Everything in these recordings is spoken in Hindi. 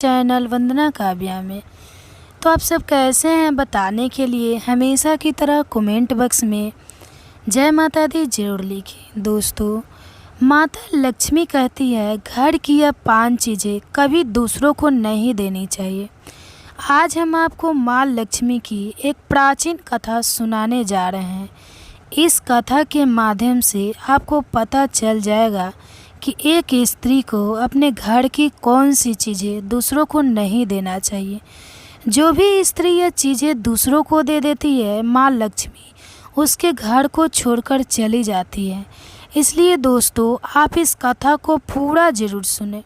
चैनल वंदना काव्या में। तो आप सब कैसे हैं बताने के लिए हमेशा की तरह कमेंट बॉक्स में जय माता दी जरूर लिखिए। दोस्तों, माता लक्ष्मी कहती है घर की यह 5 चीज़ें कभी दूसरों को नहीं देनी चाहिए। आज हम आपको माँ लक्ष्मी की एक प्राचीन कथा सुनाने जा रहे हैं। इस कथा के माध्यम से आपको पता चल जाएगा कि एक स्त्री को अपने घर की कौन सी चीज़ें दूसरों को नहीं देना चाहिए। जो भी स्त्री यह चीज़ें दूसरों को दे देती है, माँ लक्ष्मी उसके घर को छोड़कर चली जाती है। इसलिए दोस्तों, आप इस कथा को पूरा ज़रूर सुने,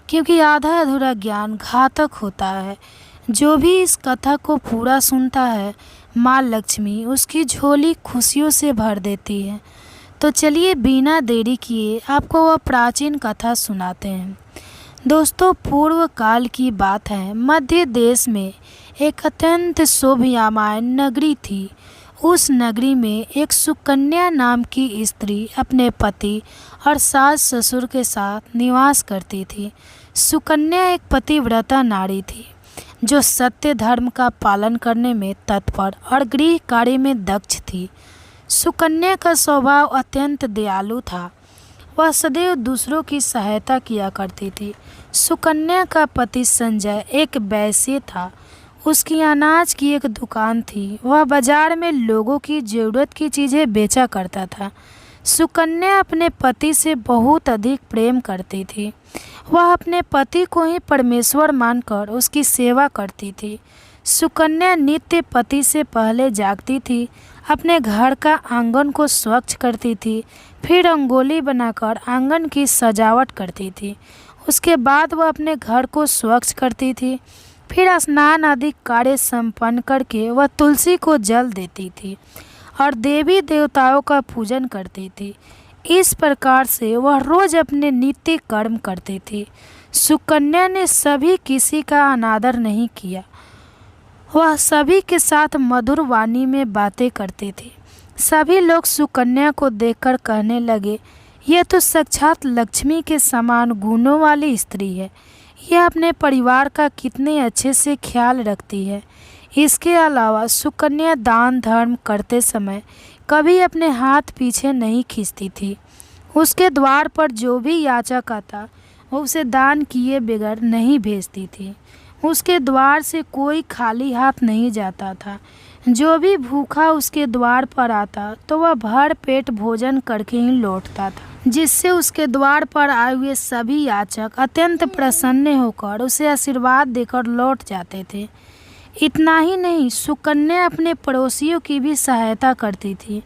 क्योंकि आधा अधूरा ज्ञान घातक होता है। जो भी इस कथा को पूरा सुनता है, माँ लक्ष्मी उसकी झोली खुशियों से भर देती है। तो चलिए बिना देरी किए आपको वह प्राचीन कथा सुनाते हैं। दोस्तों, पूर्व काल की बात है। मध्य देश में एक अत्यंत शोभायमान नगरी थी। उस नगरी में एक सुकन्या नाम की स्त्री अपने पति और सास ससुर के साथ निवास करती थी। सुकन्या एक पतिव्रता नारी थी जो सत्य धर्म का पालन करने में तत्पर और गृह कार्य में दक्ष थी। सुकन्या का स्वभाव अत्यंत दयालु था। वह सदैव दूसरों की सहायता किया करती थी। सुकन्या का पति संजय एक वैश्य था। उसकी अनाज की एक दुकान थी। वह बाजार में लोगों की ज़रूरत की चीज़ें बेचा करता था। सुकन्या अपने पति से बहुत अधिक प्रेम करती थी। वह अपने पति को ही परमेश्वर मानकर उसकी सेवा करती थी। सुकन्या नित्य पति से पहले जागती थी, अपने घर का आंगन को स्वच्छ करती थी, फिर रंगोली बनाकर आंगन की सजावट करती थी। उसके बाद वह अपने घर को स्वच्छ करती थी, फिर स्नान आदि कार्य संपन्न करके वह तुलसी को जल देती थी और देवी देवताओं का पूजन करती थी। इस प्रकार से वह रोज अपने नित्य कर्म करती थी। सुकन्या ने सभी किसी का अनादर नहीं किया। वह सभी के साथ मधुर वाणी में बातें करती थी। सभी लोग सुकन्या को देखकर कहने लगे, यह तो साक्षात लक्ष्मी के समान गुणों वाली स्त्री है। यह अपने परिवार का कितने अच्छे से ख्याल रखती है। इसके अलावा सुकन्या दान धर्म करते समय कभी अपने हाथ पीछे नहीं खींचती थी। उसके द्वार पर जो भी याचक आता वो उसे दान किए बगैर नहीं भेजती थी। उसके द्वार से कोई खाली हाथ नहीं जाता था। जो भी भूखा उसके द्वार पर आता तो वह भर पेट भोजन करके ही लौटता था, जिससे उसके द्वार पर आए हुए सभी याचक अत्यंत प्रसन्न होकर उसे आशीर्वाद देकर लौट जाते थे। इतना ही नहीं, सुकन्या अपने पड़ोसियों की भी सहायता करती थी।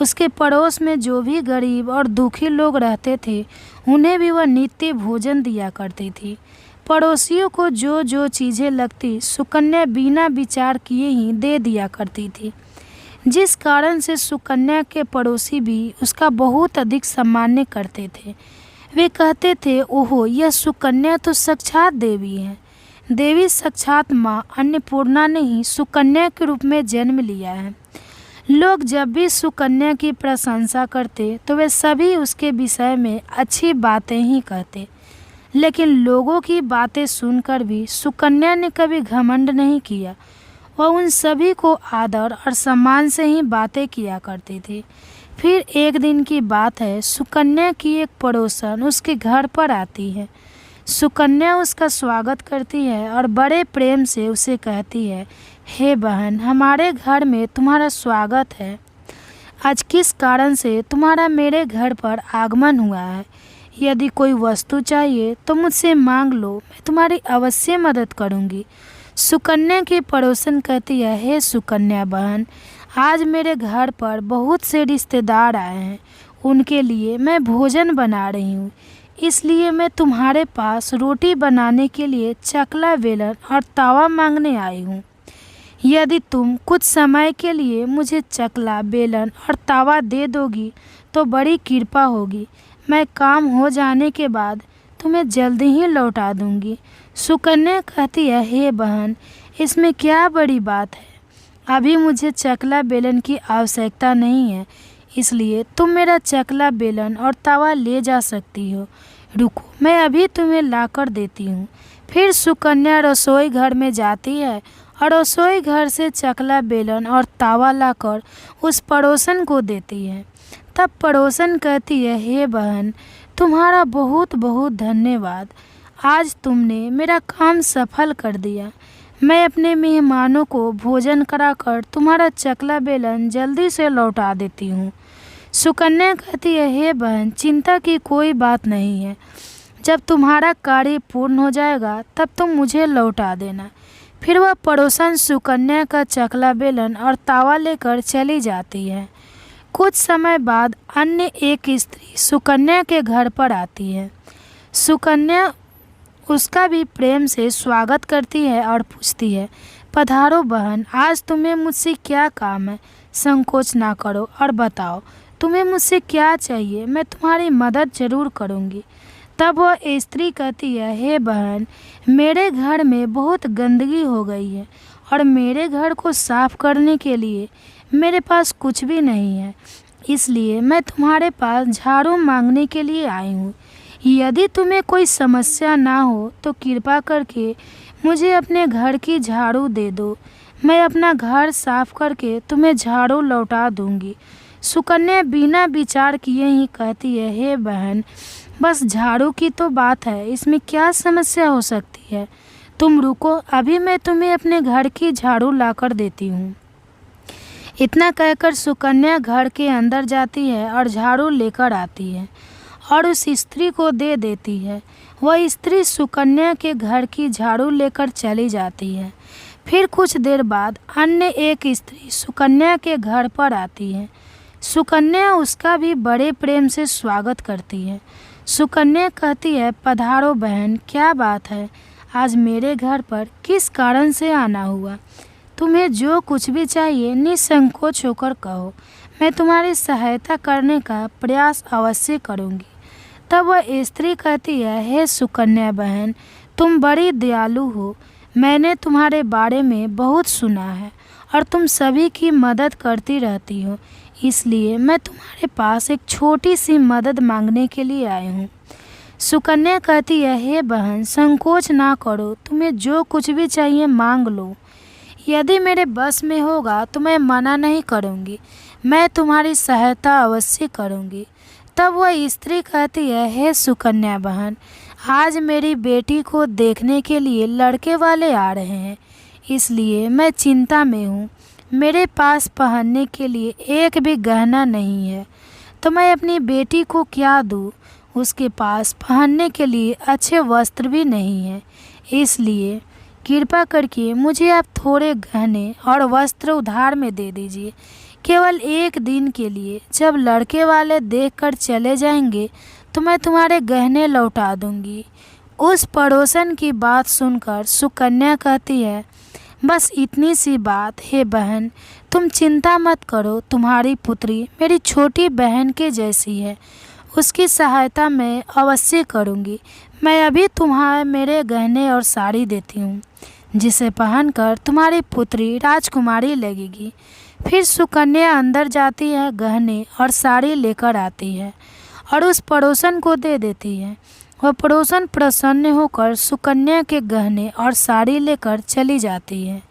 उसके पड़ोस में जो भी गरीब और दुखी लोग रहते थे, उन्हें भी वह नित्य भोजन दिया करती थी। पड़ोसियों को जो जो चीज़ें लगती, सुकन्या बिना विचार किए ही दे दिया करती थी, जिस कारण से सुकन्या के पड़ोसी भी उसका बहुत अधिक सम्मान करते थे। वे कहते थे, ओहो, यह सुकन्या तो साक्षात देवी है। देवी साक्षात माँ अन्नपूर्णा ने ही सुकन्या के रूप में जन्म लिया है। लोग जब भी सुकन्या की प्रशंसा करते तो वे सभी उसके विषय में अच्छी बातें ही कहते। लेकिन लोगों की बातें सुनकर भी सुकन्या ने कभी घमंड नहीं किया। वह उन सभी को आदर और सम्मान से ही बातें किया करती थी। फिर एक दिन की बात है, सुकन्या की एक पड़ोसन उसके घर पर आती है। सुकन्या उसका स्वागत करती है और बड़े प्रेम से उसे कहती है, हे बहन, हमारे घर में तुम्हारा स्वागत है। आज किस कारण से तुम्हारा मेरे घर पर आगमन हुआ है? यदि कोई वस्तु चाहिए तो मुझसे मांग लो, मैं तुम्हारी अवश्य मदद करूंगी। सुकन्या की पड़ोसन कहती है, हे सुकन्या बहन, आज मेरे घर पर बहुत से रिश्तेदार आए हैं। उनके लिए मैं भोजन बना रही हूँ, इसलिए मैं तुम्हारे पास रोटी बनाने के लिए चकला बेलन और तावा मांगने आई हूँ। यदि तुम कुछ समय के लिए मुझे चकला बेलन और तावा दे दोगी तो बड़ी कृपा होगी। मैं काम हो जाने के बाद तुम्हें जल्दी ही लौटा दूंगी। सुकन्या कहती है, हे बहन, इसमें क्या बड़ी बात है? अभी मुझे चकला बेलन की आवश्यकता नहीं है, इसलिए तुम मेरा चकला बेलन और तवा ले जा सकती हो। रुको, मैं अभी तुम्हें लाकर देती हूँ। फिर सुकन्या रसोई घर में जाती है और रसोई घर से चकला बेलन और तावा लाकर उस पड़ोसन को देती है। तब पड़ोसन कहती है, हे बहन, तुम्हारा बहुत बहुत धन्यवाद। आज तुमने मेरा काम सफल कर दिया। मैं अपने मेहमानों को भोजन कराकर तुम्हारा चकला बेलन जल्दी से लौटा देती हूँ। सुकन्या कहती है, हे बहन, चिंता की कोई बात नहीं है। जब तुम्हारा कार्य पूर्ण हो जाएगा तब तुम मुझे लौटा देना। फिर वह पड़ोसन सुकन्या का चकला बेलन और तावा लेकर चली जाती है। कुछ समय बाद अन्य एक स्त्री सुकन्या के घर पर आती है। सुकन्या उसका भी प्रेम से स्वागत करती है और पूछती है, पधारो बहन, आज तुम्हें मुझसे क्या काम है? संकोच ना करो और बताओ तुम्हें मुझसे क्या चाहिए, मैं तुम्हारी मदद ज़रूर करूँगी। तब वह स्त्री कहती है, हे बहन, मेरे घर में बहुत गंदगी हो गई है और मेरे घर को साफ करने के लिए मेरे पास कुछ भी नहीं है, इसलिए मैं तुम्हारे पास झाड़ू मांगने के लिए आई हूँ। यदि तुम्हें कोई समस्या ना हो तो कृपा करके मुझे अपने घर की झाड़ू दे दो। मैं अपना घर साफ करके तुम्हें झाड़ू लौटा दूंगी। सुकन्या बिना विचार किए ही कहती है, हे बहन, बस झाड़ू की तो बात है, इसमें क्या समस्या हो सकती है? तुम रुको, अभी मैं तुम्हें अपने घर की झाड़ू लाकर देती हूँ। इतना कहकर सुकन्या घर के अंदर जाती है और झाड़ू लेकर आती है और उस स्त्री को दे देती है। वह स्त्री सुकन्या के घर की झाड़ू लेकर चली जाती है। फिर कुछ देर बाद अन्य एक स्त्री सुकन्या के घर पर आती है। सुकन्या उसका भी बड़े प्रेम से स्वागत करती है। सुकन्या कहती है, पधारो बहन, क्या बात है? आज मेरे घर पर किस कारण से आना हुआ? तुम्हें जो कुछ भी चाहिए निसंकोच होकर कहो, मैं तुम्हारी सहायता करने का प्रयास अवश्य करूँगी। तब वह स्त्री कहती है, हे सुकन्या बहन, तुम बड़ी दयालु हो। मैंने तुम्हारे बारे में बहुत सुना है और तुम सभी की मदद करती रहती हो, इसलिए मैं तुम्हारे पास एक छोटी सी मदद मांगने के लिए आई हूँ। सुकन्या कहती है, हे बहन, संकोच ना करो, तुम्हें जो कुछ भी चाहिए मांग लो। यदि मेरे बस में होगा तो मैं मना नहीं करूँगी, मैं तुम्हारी सहायता अवश्य करूँगी। तब वह स्त्री कहती है, हे सुकन्या बहन, आज मेरी बेटी को देखने के लिए लड़के वाले आ रहे हैं, इसलिए मैं चिंता में हूँ। मेरे पास पहनने के लिए एक भी गहना नहीं है, तो मैं अपनी बेटी को क्या दूँ? उसके पास पहनने के लिए अच्छे वस्त्र भी नहीं है, इसलिए कृपा करके मुझे आप थोड़े गहने और वस्त्र उधार में दे दीजिए, केवल एक दिन के लिए। जब लड़के वाले देखकर चले जाएंगे तो मैं तुम्हारे गहने लौटा दूंगी। उस पड़ोसन की बात सुनकर सुकन्या कहती है, बस इतनी सी बात? हे बहन, तुम चिंता मत करो, तुम्हारी पुत्री मेरी छोटी बहन के जैसी है, उसकी सहायता मैं अवश्य करूंगी। मैं अभी तुम्हारे मेरे गहने और साड़ी देती हूँ, जिसे पहनकर तुम्हारी पुत्री राजकुमारी लगेगी। फिर सुकन्या अंदर जाती है, गहने और साड़ी लेकर आती है और उस पड़ोसन को दे देती है। वह पड़ोसन प्रसन्न होकर सुकन्या के गहने और साड़ी लेकर चली जाती है।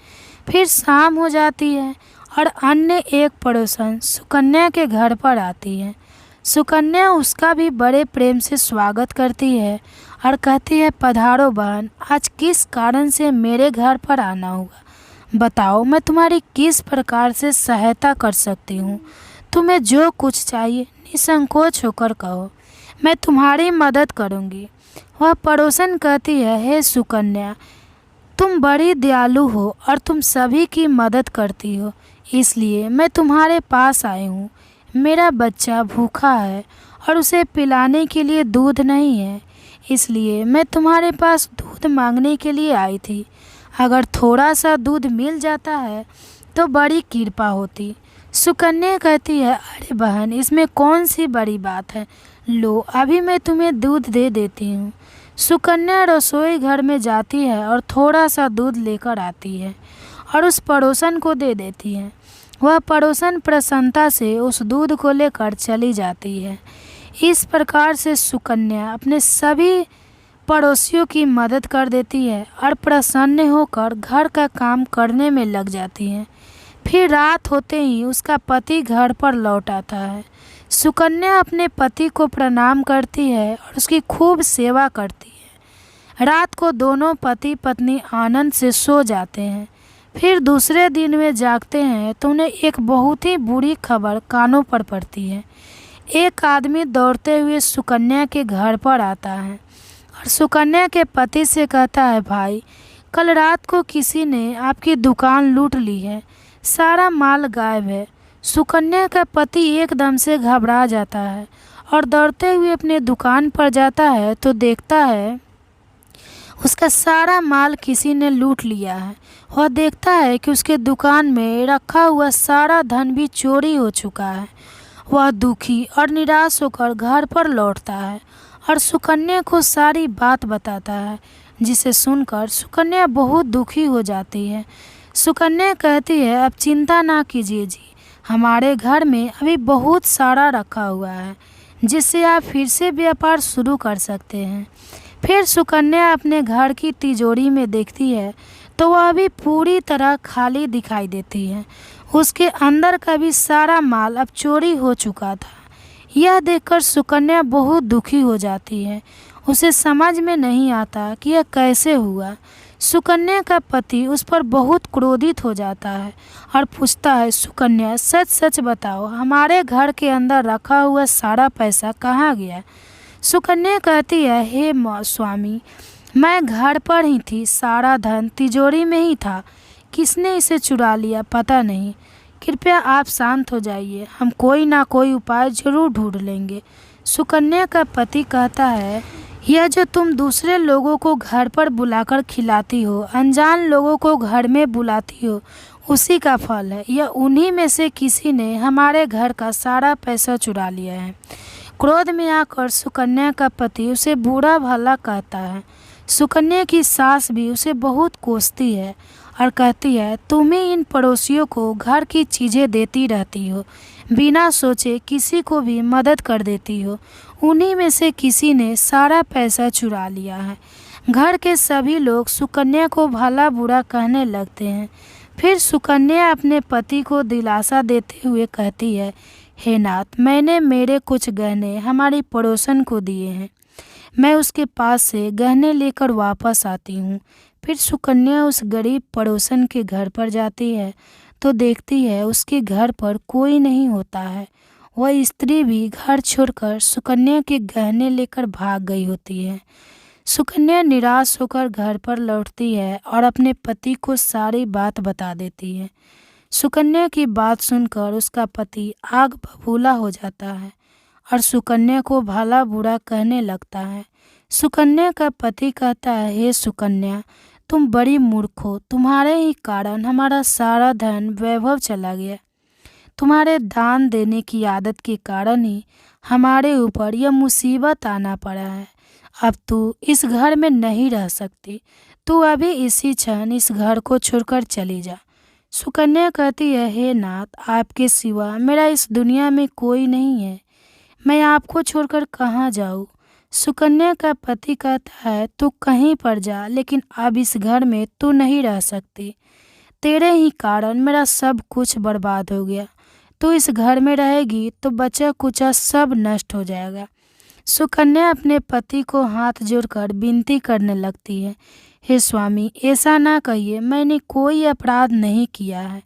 फिर शाम हो जाती है और अन्य एक पड़ोसन सुकन्या के घर पर आती है। सुकन्या उसका भी बड़े प्रेम से स्वागत करती है और कहती है, पधारो बहन, आज किस कारण से मेरे घर पर आना हुआ? बताओ, मैं तुम्हारी किस प्रकार से सहायता कर सकती हूँ? तुम्हें जो कुछ चाहिए निसंकोच होकर कहो, मैं तुम्हारी मदद करूँगी। वह पड़ोसन कहती है, हे सुकन्या, तुम बड़ी दयालु हो और तुम सभी की मदद करती हो, इसलिए मैं तुम्हारे पास आई हूँ। मेरा बच्चा भूखा है और उसे पिलाने के लिए दूध नहीं है, इसलिए मैं तुम्हारे पास दूध मांगने के लिए आई थी। अगर थोड़ा सा दूध मिल जाता है तो बड़ी कृपा होती। सुकन्या कहती है, अरे बहन, इसमें कौन सी बड़ी बात है, लो अभी मैं तुम्हें दूध दे देती हूँ। सुकन्या रसोई घर में जाती है और थोड़ा सा दूध लेकर आती है और उस पड़ोसन को दे देती है। वह पड़ोसन प्रसन्नता से उस दूध को लेकर चली जाती है। इस प्रकार से सुकन्या अपने सभी पड़ोसियों की मदद कर देती है और प्रसन्न होकर घर का काम करने में लग जाती है। फिर रात होते ही उसका पति घर पर लौट आता है। सुकन्या अपने पति को प्रणाम करती है और उसकी खूब सेवा करती है। रात को दोनों पति पत्नी आनंद से सो जाते हैं। फिर दूसरे दिन वे जागते हैं तो उन्हें एक बहुत ही बुरी खबर कानों पर पड़ती है। एक आदमी दौड़ते हुए सुकन्या के घर पर आता है और सुकन्या के पति से कहता है, भाई, कल रात को किसी ने आपकी दुकान लूट ली है, सारा माल गायब है। सुकन्या का पति एकदम से घबरा जाता है और दौड़ते हुए अपने दुकान पर जाता है तो देखता है उसका सारा माल किसी ने लूट लिया है। वह देखता है कि उसके दुकान में रखा हुआ सारा धन भी चोरी हो चुका है। वह दुखी और निराश होकर घर पर लौटता है और सुकन्या को सारी बात बताता है, जिसे सुनकर सुकन्या बहुत दुखी हो जाती है। सुकन्या कहती है, अब चिंता ना कीजिए जी, हमारे घर में अभी बहुत सारा रखा हुआ है जिससे आप फिर से व्यापार शुरू कर सकते हैं। फिर सुकन्या अपने घर की तिजोरी में देखती है तो वह अभी पूरी तरह खाली दिखाई देती है। उसके अंदर का भी सारा माल अब चोरी हो चुका था। यह देखकर सुकन्या बहुत दुखी हो जाती है। उसे समझ में नहीं आता कि यह कैसे हुआ। सुकन्या का पति उस पर बहुत क्रोधित हो जाता है और पूछता है, सुकन्या, सच सच बताओ, हमारे घर के अंदर रखा हुआ सारा पैसा कहाँ गया? सुकन्या कहती है, हे स्वामी, मैं घर पर ही थी, सारा धन तिजोरी में ही था, किसने इसे चुरा लिया पता नहीं। कृपया आप शांत हो जाइए, हम कोई ना कोई उपाय जरूर ढूंढ लेंगे। सुकन्या का पति कहता है, यह जो तुम दूसरे लोगों को घर पर बुलाकर खिलाती हो, अनजान लोगों को घर में बुलाती हो, उसी का फल है। यह उन्हीं में से किसी ने हमारे घर का सारा पैसा चुरा लिया है। क्रोध में आकर सुकन्या का पति उसे बुरा भला कहता है। सुकन्या की सास भी उसे बहुत कोसती है और कहती है, तुम ही इन पड़ोसियों को घर की चीज़ें देती रहती हो, बिना सोचे किसी को भी मदद कर देती हो, उन्हीं में से किसी ने सारा पैसा चुरा लिया है। घर के सभी लोग सुकन्या को भला बुरा कहने लगते हैं। फिर सुकन्या अपने पति को दिलासा देते हुए कहती है, हे नाथ, मैंने मेरे कुछ गहने हमारी पड़ोसन को दिए हैं, मैं उसके पास से गहने लेकर वापस आती हूँ। फिर सुकन्या उस गरीब पड़ोसन के घर पर जाती है तो देखती है उसके घर पर कोई नहीं होता है। वह स्त्री भी घर छोड़कर सुकन्या के गहने लेकर भाग गई होती है। सुकन्या निराश होकर घर पर लौटती है और अपने पति को सारी बात बता देती है। सुकन्या की बात सुनकर उसका पति आग बबूला हो जाता है और सुकन्या को भला बुरा कहने लगता है। सुकन्या का पति कहता है, हे सुकन्या, तुम बड़ी मूर्ख हो, तुम्हारे ही कारण हमारा सारा धन वैभव चला गया। तुम्हारे दान देने की आदत के कारण ही हमारे ऊपर यह मुसीबत आना पड़ा है। अब तू इस घर में नहीं रह सकती, तू अभी इसी क्षण इस घर को छोड़कर चली जा। सुकन्या कहती है, हे नाथ, आपके सिवा मेरा इस दुनिया में कोई नहीं है, मैं आपको छोड़कर कहाँ जाऊँ। सुकन्या का पति कहता है, तू कहीं पर जा, लेकिन अब इस घर में तू नहीं रह सकती। तेरे ही कारण मेरा सब कुछ बर्बाद हो गया। तू इस घर में रहेगी तो बचा कुचा सब नष्ट हो जाएगा। सुकन्या अपने पति को हाथ जोड़कर विनती करने लगती है, हे स्वामी, ऐसा ना कहिए, मैंने कोई अपराध नहीं किया है।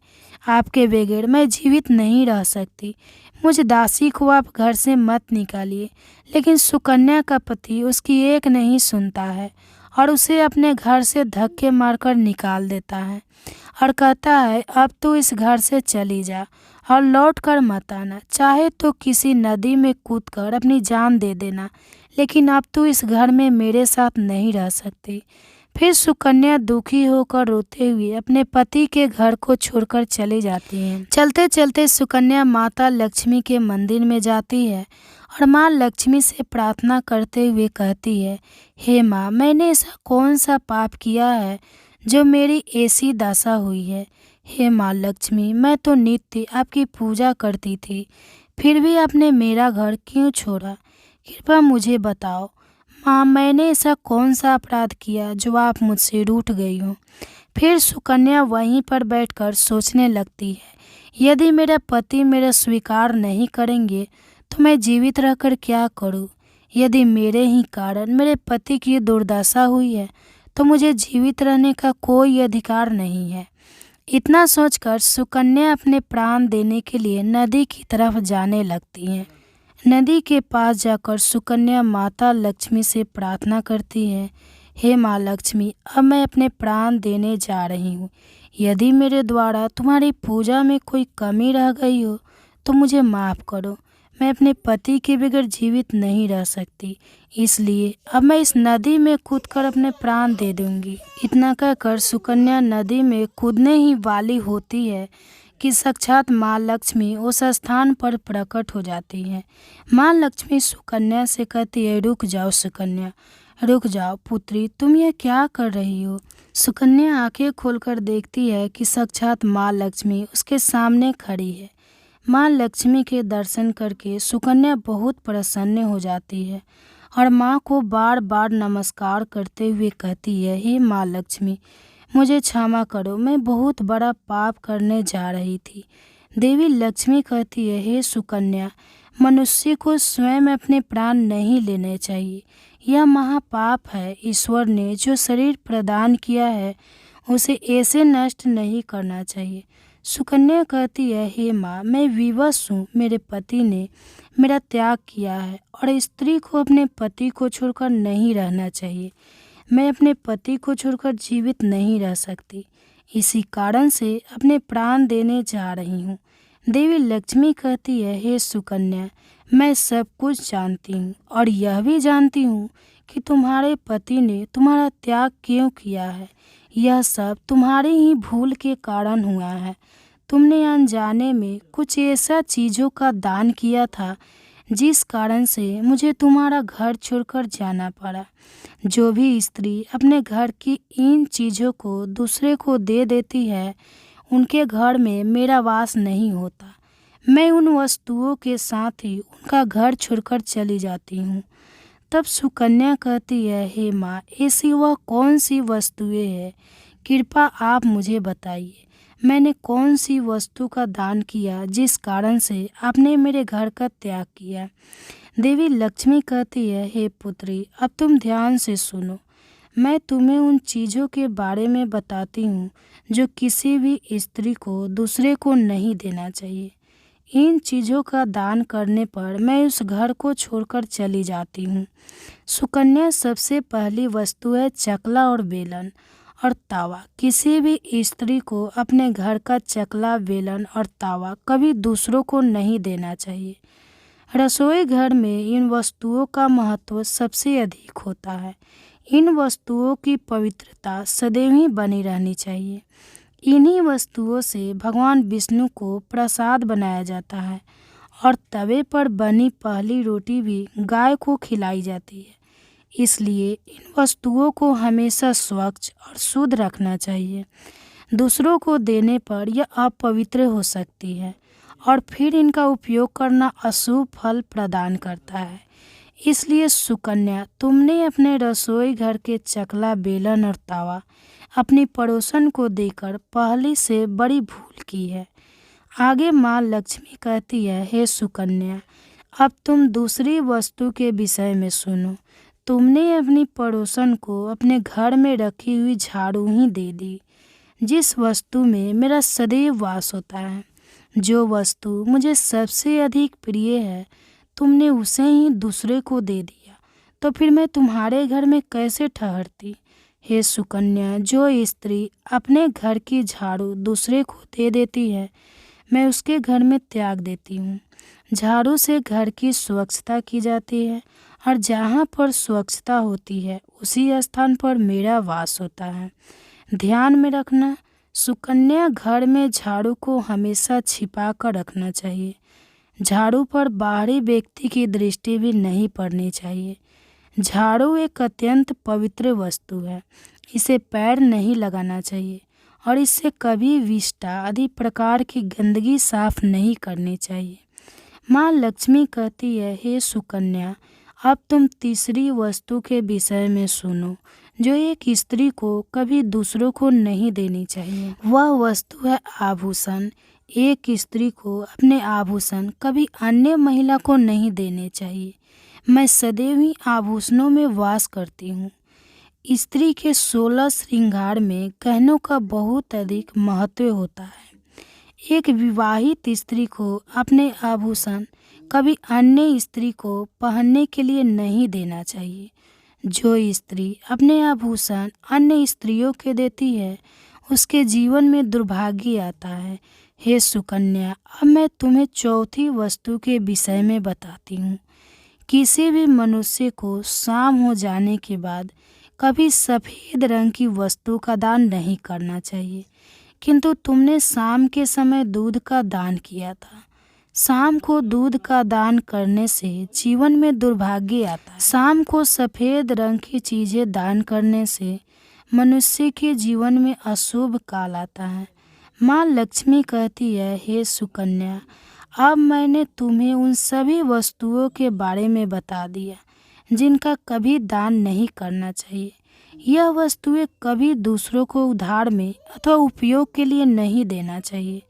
आपके बगैर मैं जीवित नहीं रह सकती। मुझ दासी को आप घर से मत निकालिए। लेकिन सुकन्या का पति उसकी एक नहीं सुनता है और उसे अपने घर से धक्के मारकर निकाल देता है और कहता है, अब तू इस घर से चली जा और लौट कर मत आना। चाहे तो किसी नदी में कूदकर अपनी जान दे देना, लेकिन अब तू इस घर में मेरे साथ नहीं रह सकती। फिर सुकन्या दुखी होकर रोते हुए अपने पति के घर को छोड़कर चली जाती है। चलते चलते सुकन्या माता लक्ष्मी के मंदिर में जाती है और माँ लक्ष्मी से प्रार्थना करते हुए कहती है, हे माँ, मैंने ऐसा कौन सा पाप किया है जो मेरी ऐसी दशा हुई है। हे माँ लक्ष्मी, मैं तो नित्य आपकी पूजा करती थी, फिर भी आपने मेरा घर क्यों छोड़ा? कृपया मुझे बताओ। माँ, मैंने ऐसा कौन सा अपराध किया जो आप मुझसे रूठ गई हो? फिर सुकन्या वहीं पर बैठकर सोचने लगती है, यदि मेरा पति मेरा स्वीकार नहीं करेंगे तो मैं जीवित रहकर क्या करूं? यदि मेरे ही कारण मेरे पति की ये दुर्दशा हुई है तो मुझे जीवित रहने का कोई अधिकार नहीं है। इतना सोचकर सुकन्या अपने प्राण देने के लिए नदी की तरफ जाने लगती हैं। नदी के पास जाकर सुकन्या माता लक्ष्मी से प्रार्थना करती है, हे माँ लक्ष्मी, अब मैं अपने प्राण देने जा रही हूँ। यदि मेरे द्वारा तुम्हारी पूजा में कोई कमी रह गई हो तो मुझे माफ़ करो। मैं अपने पति के बगैर जीवित नहीं रह सकती, इसलिए अब मैं इस नदी में कूदकर अपने प्राण दे दूंगी। इतना कहकर सुकन्या नदी में कूदने ही वाली होती है कि साक्षात माँ लक्ष्मी उस स्थान पर प्रकट हो जाती हैं। माँ लक्ष्मी सुकन्या से कहती है, रुक जाओ सुकन्या, रुक जाओ पुत्री, तुम ये क्या कर रही हो? सुकन्या आंखें खोलकर देखती है कि साक्षात माँ लक्ष्मी उसके सामने खड़ी है। माँ लक्ष्मी के दर्शन करके सुकन्या बहुत प्रसन्न हो जाती है और माँ को बार बार नमस्कार करते हुए कहती है, हे माँ लक्ष्मी, मुझे क्षमा करो, मैं बहुत बड़ा पाप करने जा रही थी। देवी लक्ष्मी कहती है, हे सुकन्या, मनुष्य को स्वयं अपने प्राण नहीं लेने चाहिए, यह महापाप है। ईश्वर ने जो शरीर प्रदान किया है उसे ऐसे नष्ट नहीं करना चाहिए। सुकन्या कहती है, हे माँ, मैं विवश हूँ, मेरे पति ने मेरा त्याग किया है और स्त्री को अपने पति को छोड़कर नहीं रहना चाहिए। मैं अपने पति को छोड़कर जीवित नहीं रह सकती, इसी कारण से अपने प्राण देने जा रही हूँ। देवी लक्ष्मी कहती है, हे सुकन्या, मैं सब कुछ जानती हूँ और यह भी जानती हूँ कि तुम्हारे पति ने तुम्हारा त्याग क्यों किया है। यह सब तुम्हारी ही भूल के कारण हुआ है। तुमने अनजाने में कुछ ऐसा चीज़ों का दान किया था जिस कारण से मुझे तुम्हारा घर छोड़कर जाना पड़ा। जो भी स्त्री अपने घर की इन चीज़ों को दूसरे को दे देती है उनके घर में मेरा वास नहीं होता। मैं उन वस्तुओं के साथ ही उनका घर छोड़कर चली जाती हूँ। तब सुकन्या कहती है, हे माँ, ऐसी वह कौन सी वस्तुएं हैं? कृपा आप मुझे बताइए, मैंने कौन सी वस्तु का दान किया जिस कारण से आपने मेरे घर का त्याग किया? देवी लक्ष्मी कहती है, हे पुत्री, अब तुम ध्यान से सुनो। मैं तुम्हें उन चीज़ों के बारे में बताती हूँ जो किसी भी स्त्री को दूसरे को नहीं देना चाहिए। इन चीज़ों का दान करने पर मैं उस घर को छोड़कर चली जाती हूँ। सुकन्या, सबसे पहली वस्तु है चकला और बेलन और तावा। किसी भी स्त्री को अपने घर का चकला, बेलन और तावा कभी दूसरों को नहीं देना चाहिए। रसोई घर में इन वस्तुओं का महत्व सबसे अधिक होता है। इन वस्तुओं की पवित्रता सदैव ही बनी रहनी चाहिए। इन्हीं वस्तुओं से भगवान विष्णु को प्रसाद बनाया जाता है और तवे पर बनी पहली रोटी भी गाय को खिलाई जाती है। इसलिए इन वस्तुओं को हमेशा स्वच्छ और शुद्ध रखना चाहिए। दूसरों को देने पर यह अपवित्र हो सकती है और फिर इनका उपयोग करना अशुभ फल प्रदान करता है। इसलिए सुकन्या, तुमने अपने रसोई घर के चकला, बेलन और तावा अपनी पड़ोसन को देकर पहले से बड़ी भूल की है। आगे माँ लक्ष्मी कहती है, हे सुकन्या, अब तुम दूसरी वस्तु के विषय में सुनो। तुमने अपनी पड़ोसन को अपने घर में रखी हुई झाड़ू ही दे दी, जिस वस्तु में मेरा सदैव वास होता है। जो वस्तु मुझे सबसे अधिक प्रिय है, तुमने उसे ही दूसरे को दे दिया, तो फिर मैं तुम्हारे घर में कैसे ठहरती? हे सुकन्या, जो स्त्री अपने घर की झाड़ू दूसरे को दे देती है, मैं उसके घर में त्याग देती हूँ। झाड़ू से घर की स्वच्छता की जाती है और जहाँ पर स्वच्छता होती है उसी स्थान पर मेरा वास होता है। ध्यान में रखना, सुकन्या, घर में झाड़ू को हमेशा छिपा कर रखना चाहिए। झाड़ू पर बाहरी व्यक्ति की दृष्टि भी नहीं पड़नी चाहिए। झाड़ू एक अत्यंत पवित्र वस्तु है, इसे पैर नहीं लगाना चाहिए और इससे कभी विष्ठा आदि प्रकार की गंदगी साफ नहीं करनी चाहिए। माँ लक्ष्मी कहती है, हे सुकन्या, अब तुम तीसरी वस्तु के विषय में सुनो, जो एक स्त्री को कभी दूसरों को नहीं देनी चाहिए। वह वस्तु है आभूषण। एक स्त्री को अपने आभूषण कभी अन्य महिला को नहीं देने चाहिए। मैं सदैव ही आभूषणों में वास करती हूँ। स्त्री के 16 श्रृंगार में गहनों का बहुत अधिक महत्व होता है। एक विवाहित स्त्री को अपने आभूषण कभी अन्य स्त्री को पहनने के लिए नहीं देना चाहिए। जो स्त्री अपने आभूषण अन्य स्त्रियों के देती है, उसके जीवन में दुर्भाग्य आता है। हे सुकन्या, अब मैं तुम्हें चौथी वस्तु के विषय में बताती हूँ। किसी भी मनुष्य को शाम हो जाने के बाद कभी सफ़ेद रंग की वस्तु का दान नहीं करना चाहिए, किंतु तुमने शाम के समय दूध का दान किया था। शाम को दूध का दान करने से जीवन में दुर्भाग्य आता है। शाम को सफ़ेद रंग की चीज़ें दान करने से मनुष्य के जीवन में अशुभ काल आता है। माँ लक्ष्मी कहती है, हे सुकन्या, अब मैंने तुम्हें उन सभी वस्तुओं के बारे में बता दिया जिनका कभी दान नहीं करना चाहिए। यह वस्तुएं कभी दूसरों को उधार में अथवा उपयोग के लिए नहीं देना चाहिए।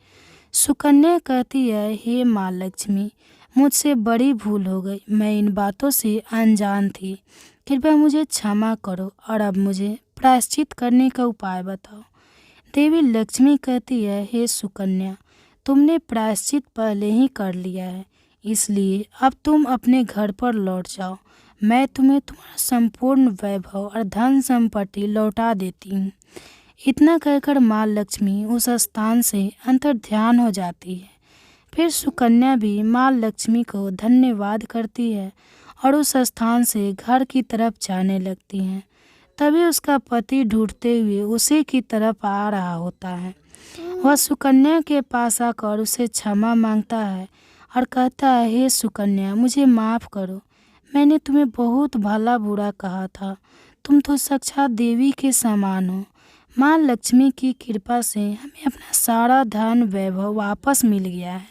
सुकन्या कहती है, हे माँ लक्ष्मी, मुझसे बड़ी भूल हो गई। मैं इन बातों से अनजान थी। कृपया मुझे क्षमा करो और अब मुझे प्रायश्चित करने का उपाय बताओ। देवी लक्ष्मी कहती है, हे सुकन्या, तुमने प्रायश्चित पहले ही कर लिया है, इसलिए अब तुम अपने घर पर लौट जाओ। मैं तुम्हें तुम्हारा संपूर्ण वैभव और धन संपत्ति लौटा देती हूँ। इतना कहकर माँ लक्ष्मी उस स्थान से अंतर्ध्यान हो जाती है। फिर सुकन्या भी माँ लक्ष्मी को धन्यवाद करती है और उस स्थान से घर की तरफ जाने लगती हैं। तभी उसका पति ढूंढते हुए उसी की तरफ आ रहा होता है। वह सुकन्या के पास आकर उसे क्षमा मांगता है और कहता है, हे सुकन्या, मुझे माफ़ करो। मैंने तुम्हें बहुत भला बुरा कहा था। तुम तो साक्षात देवी के समान हो। माँ लक्ष्मी की कृपा से हमें अपना सारा धन वैभव वापस मिल गया है।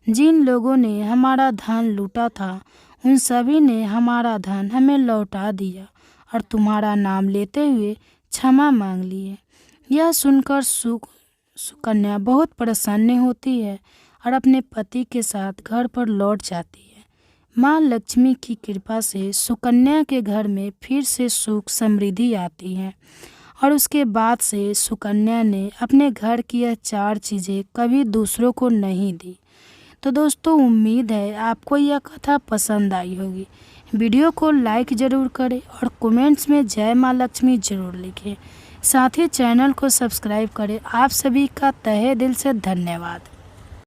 जिन लोगों ने हमारा धन लूटा था, उन सभी ने हमारा धन हमें लौटा दिया और तुम्हारा नाम लेते हुए क्षमा मांग लिए। यह सुनकर सुकन्या बहुत प्रसन्न होती है और अपने पति के साथ घर पर लौट जाती है। माँ लक्ष्मी की कृपा से सुकन्या के घर में फिर से सुख समृद्धि आती है और उसके बाद से सुकन्या ने अपने घर की यह 4 चीज़ें कभी दूसरों को नहीं दी। तो दोस्तों, उम्मीद है आपको यह कथा पसंद आई होगी। वीडियो को लाइक ज़रूर करें और कमेंट्स में जय माँ लक्ष्मी ज़रूर लिखें। साथ ही चैनल को सब्सक्राइब करें। आप सभी का तहे दिल से धन्यवाद।